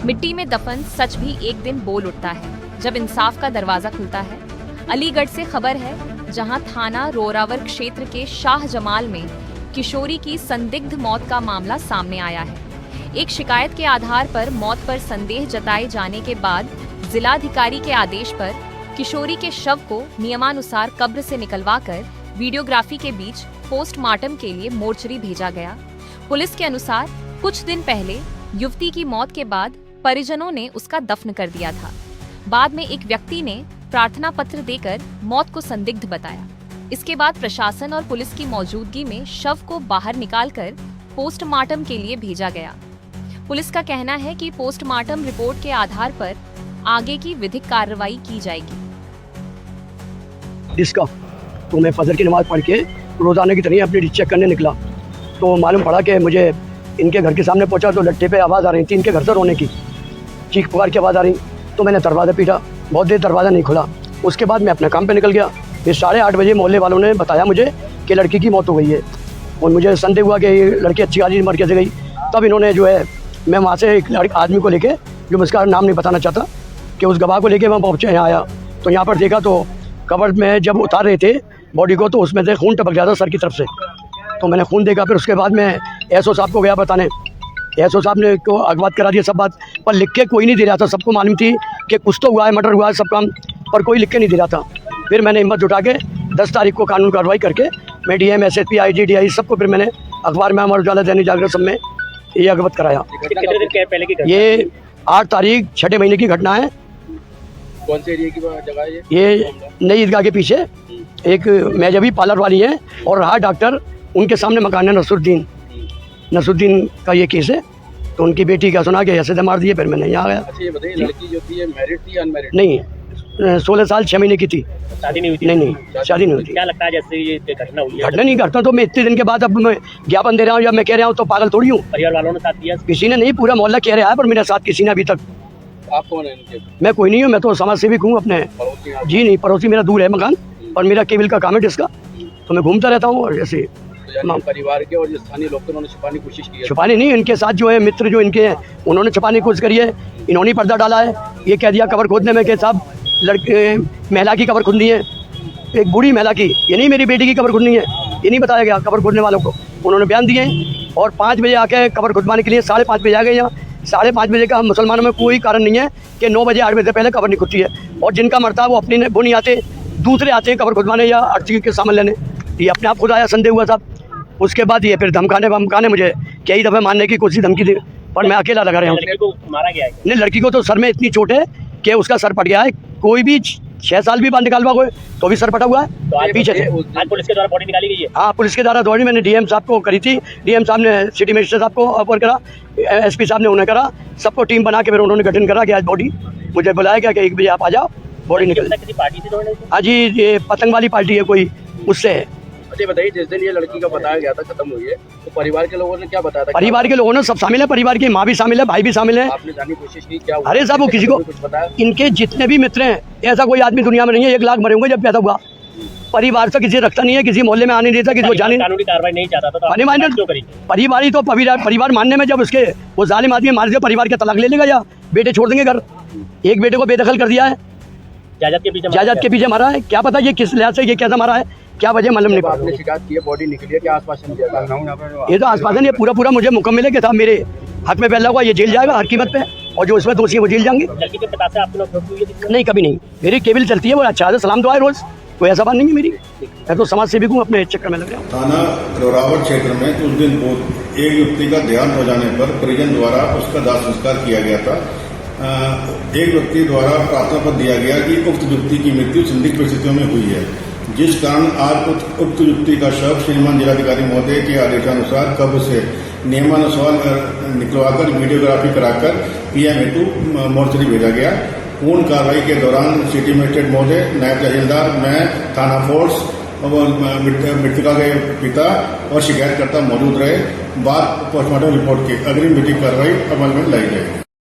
मिट्टी में दफन सच भी एक दिन बोल उठता है जब इंसाफ का दरवाजा खुलता है। अलीगढ़ से खबर है, जहां थाना रोरावर क्षेत्र के शाह जमाल में किशोरी की संदिग्ध मौत का मामला सामने आया है। एक शिकायत के आधार पर मौत पर संदेह जताए जाने के बाद जिलाधिकारी के आदेश पर किशोरी के शव को नियमानुसार कब्र से निकलवाकर वीडियोग्राफी के बीच पोस्टमार्टम के लिए मोर्चरी भेजा गया। पुलिस के अनुसार कुछ दिन पहले युवती की मौत के बाद परिजनों ने उसका दफन कर दिया था। बाद में एक व्यक्ति ने प्रार्थना पत्र देकर मौत को संदिग्ध बताया। इसके बाद प्रशासन और पुलिस की मौजूदगी में शव को बाहर निकालकर पोस्टमार्टम के लिए भेजा गया। पुलिस का कहना है कि पोस्टमार्टम रिपोर्ट के आधार पर आगे की विधिक कार्रवाई की जाएगी। इसका तो मैं फजर की नमाज पढ़ के रोजाना की तरह अपनी डिश चेक करने निकला, तो मालूम पड़ा कि मुझे इनके घर के सामने पहुंचा तो लट्टे पे आवाज़ आ रही थी, इनके घर से रोने की, चीख पुकार की आवाज़ आ रही। तो मैंने दरवाज़ा पीटा, बहुत देर दरवाज़ा नहीं खुला। उसके बाद मैं अपने काम पे निकल गया। फिर 8:30 बजे मोहल्ले वालों ने बताया मुझे कि लड़की की मौत हो गई है, और मुझे संदेह हुआ कि ये लड़की अच्छी खासी मर कैसे गई। तब इन्होंने जो है, मैं वहाँ से एक आदमी को लेके, जो मैं उसका नाम नहीं बताना चाहता, कि उस गवाह को लेके मैं पहुँचे, यहाँ आया तो यहाँ पर देखा तो कब्र में जब उतार रहे थे बॉडी को तो उसमें से खून टपक गया था सर की तरफ से। तो मैंने खून देखा। फिर उसके बाद मैं एसओ साहब को गया बताने, एसओ साहब ने को अवगत करा दिया सब बात, पर लिख के कोई नहीं दे रहा था। सबको मालूम थी कि कुछ तो हुआ है, मर्डर हुआ है सब काम, पर कोई लिख के नहीं दे रहा था। फिर मैंने हिम्मत जुटा के 10 तारीख को कानून कार्रवाई करके मैं डीएम एसएसपी आईजी डीआई सबको फिर मैंने अखबार में, अमर उजाला, दैनिक जागरण सब में ये अवगत कराया। ये 8 तारीख 6 महीने की घटना है। कौन से एरिया की जगह है ये नई ईदगाह के पीछे एक मेजबी पार्लर वाली है और रहा डॉक्टर, उनके सामने मकान है नसरुद्दीन का ये केस है। तो उनकी बेटी का सुना के ऐसे मार दिए। फिर मैंने यहाँ आया। अच्छा ये बताइए, लड़की जो थी मैरिड थी अनमैरिड? नहीं, 16 साल 6 महीने की थी। शादी नहीं हुई थी? नहीं, शादी नहीं हुई थी। क्या लगता है जैसे ये घटना हुई है? घटना नहीं करता तो मैं इतने दिन के बाद अब मैं ज्ञापन दे रहा हूँ या मैं कह रहा हूँ तो पागल थोड़ी हूँ। परिवार वालों ने साथ दिया? किसी ने नहीं, पूरा मोहल्ला कह रहा है, पर मेरे साथ किसी ने अभी तक। आप कौन है इनके? मैं कोई नहीं हूँ, मैं तो समाज सेविक हूँ अपने। जी नहीं, पड़ोसी मेरा दूर है मकान, और मेरा केबल का काम है जिसका, तो मैं घूमता रहता हूँ। और जैसे परिवार के और जो स्थानीय लोग थे उन्होंने छुपाने की कोशिश की है? छुपाने नहीं, इनके साथ जो है मित्र जो इनके हैं उन्होंने छुपाने की कोशिश करी है। इन्होंने पर्दा डाला है, ये कह दिया कब्र खोदने में कि साहब लड़के महिला की कब्र खुदनी है, एक बूढ़ी महिला की, ये नहीं मेरी बेटी की कब्र खुदनी है, ये नहीं बताया गया कब्र खोदने वालों को। उन्होंने बयान दिए और 5 बजे आके कब्र खुदवाने के लिए 5:30 बजे आ गए यहाँ। 5:30 बजे का मुसलमानों में कोई कारण नहीं है कि 9 बजे 8 बजे से पहले कब्र नहीं खुदती है। और जिनका मरता है वो अपनी वो नहीं आते, दूसरे आते हैं कब्र खुदवाने या अर्जी के सामान लेने। ये अपने आप खुद आया, संदेह हुआ साहब। उसके बाद ये फिर धमकाने मुझे कई दफ़े मारने की कोशिश, धमकी दी, पर मैं अकेला लगा रहा हूँ। लड़के को मारा गया है? नहीं, लड़की को तो सर में इतनी चोट है कि उसका सर फट गया है। कोई भी 6 साल भी बाद निकालवा कोई तो भी सर फटा हुआ है। तो पीछे से आज पुलिस के द्वारा बॉडी निकाली गई है? हाँ, पुलिस के द्वारा दौड़ी मैंने डीएम साहब को करी थी। डीएम साहब ने सिटी मजिस्ट्रेट साहब को ऑफर करा, एसपी साहब ने उन्हें करा, सबको टीम बना के फिर उन्होंने गठन करा कि आज बॉडी मुझे बुलाया गया कि 1 बजे आप आ जाओ, बॉडी निकल। किसी पार्टी से जोड़ने? हाँ जी, ये पतंग वाली पार्टी है कोई, उससे है। अच्छा बताइए, जिस दिन ये लड़की का बताया गया था खत्म हुई है, तो परिवार के लोगों ने क्या बताया था? परिवार के लोगों ने सब शामिल है, परिवार की माँ भी शामिल है, भाई भी शामिल है। आपने जानने की कोशिश की क्या? अरे साहब वो किसी को कुछ बताया? इनके जितने भी मित्र हैं, ऐसा कोई आदमी दुनिया में नहीं है 1 लाख मरे होंगे जब पैदा हुआ। परिवार से किसी रखता नहीं है, किसी मोहल्ले में आने नहीं देता, किसी को जाने। कानूनी कार्रवाई नहीं चाहता था परिवार ही तो परिवार मानने में, जब उसके वो जालिम आदमी मार दिया, परिवार के तलाक ले लेगा या बेटे छोड़ देंगे घर। एक बेटे को बेदखल कर दिया है, जायदाद के पीछे मारा है। क्या पता ये किस लिहाज से ये कैसा मारा है, क्या वजह मालूम नहीं। आपने शिकायत की है, बॉडी निकली है, क्या आश्वासन दिया? ये तो आश्वासन, ये पूरा मुझे मुकम्मल है कि साहब मेरे हक में फैला हुआ, ये जेल जाएगा हर कीमत पे, और जो इसमें दोषी है वो जेल जाएंगे। नहीं, कभी नहीं। मेरी केबल चलती है, वो अच्छा है, सलाम दुआ है रोज, कोई ऐसा बात नहीं है मेरी। मैं तो समाज सेविक हूँ, अपने चक्कर में लग रहा हूँ। थाना रोरावर क्षेत्र में कुछ दिन पूर्व एक युवती का देहांत हो जाने पर परिजन द्वारा उसका दाह संस्कार किया गया था। एक व्यक्ति द्वारा प्रार्थना पत्र दिया गया कि उक्त युवती की मृत्यु संदिग्ध परिस्थितियों में हुई है, जिस कारण आज उक्त युवती का शव श्रीमान जिलाधिकारी महोदय के आदेशानुसार कब्र से नियमानुसार निकलवाकर वीडियोग्राफी कराकर पीएम हेतु मोर्चरी भेजा गया। पूर्ण कार्रवाई के दौरान सिटी मजिस्ट्रेट महोदय, नायब तहसीलदार, मैं, थाना फोर्स और मृतका के पिता और शिकायतकर्ता मौजूद रहे। बाद पोस्टमार्टम रिपोर्ट की अग्रिम विधिक कार्रवाई अमल में लाई जाएगी।